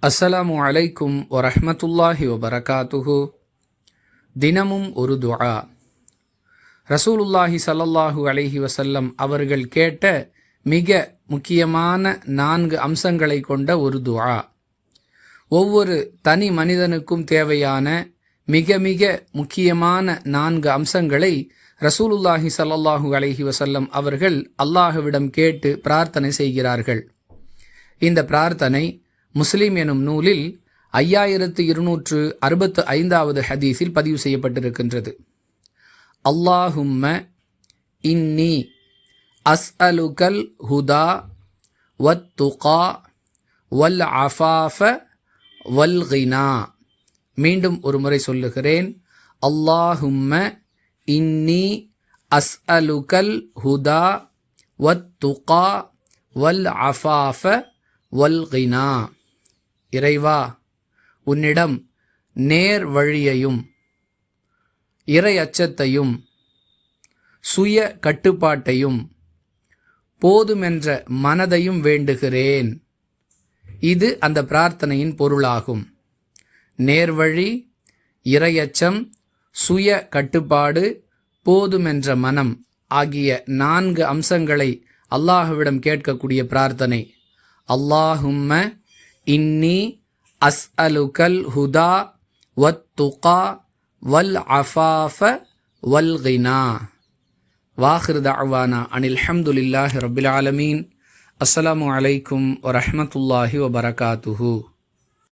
அஸ்ஸலாமு அலைக்கும் வரஹ்மத்துல்லாஹி வபரகாத்துஹு. தினமும் ஒரு துஆ. ரசூலுல்லாஹி ஸல்லல்லாஹு அலைஹி வஸல்லம் அவர்கள் கேட்ட மிக முக்கியமான 4 அம்சங்களை கொண்ட ஒரு துஆ. ஒவ்வொரு தனி மனிதனுக்கும் தேவையான மிக மிக முக்கியமான 4 அம்சங்களை ரசூலுல்லாஹி ஸல்லல்லாஹு அலைஹி வஸல்லம் அவர்கள் அல்லாஹ்விடம் கேட்டு பிரார்த்தனை செய்கிறார்கள். இந்த பிரார்த்தனை முஸ்லிம் எனும் நூலில் 5265வது ஹதீஸில் பதிவு செய்யப்பட்டிருக்கின்றது. அல்லாஹும்ம இன்னி அஸ்அலுகல் ஹுதா வத்துகா வல் அஃபாஃப வல் கினா. மீண்டும் ஒரு முறை சொல்லுகிறேன். அல்லாஹும்ம இன்னி அஸ்அலுகல் ஹுதா வத்துகா வல் அஃபாஃப வல் கினா. இறைவா, உன்னிடம் நேர் வழியையும் இறை அச்சத்தையும் சுய கட்டுப்பாட்டையும் போதுமென்ற மனதையும் வேண்டுகிறேன். இது அந்த பிரார்த்தனையின் பொருளாகும். நேர்வழி, இறையச்சம், சுய கட்டுப்பாடு, போதுமென்ற மனம் ஆகிய 4 அம்சங்களை அல்லாஹ்விடம் கேட்கக்கூடிய பிரார்த்தனை. அல்லாஹும்ம இன்னி அஸ்அலுகல் ஹுதா வத்துகா வல் அஃபாஃப வல் கினா. வாஹிர் தஅவானா அனில் ஹம்துலில்லாஹி ரப்பில் ஆலமீன். அஸ்ஸலாமு அலைக்கும் வரஹ்மத்துல்லாஹி வபரகாத்துஹு.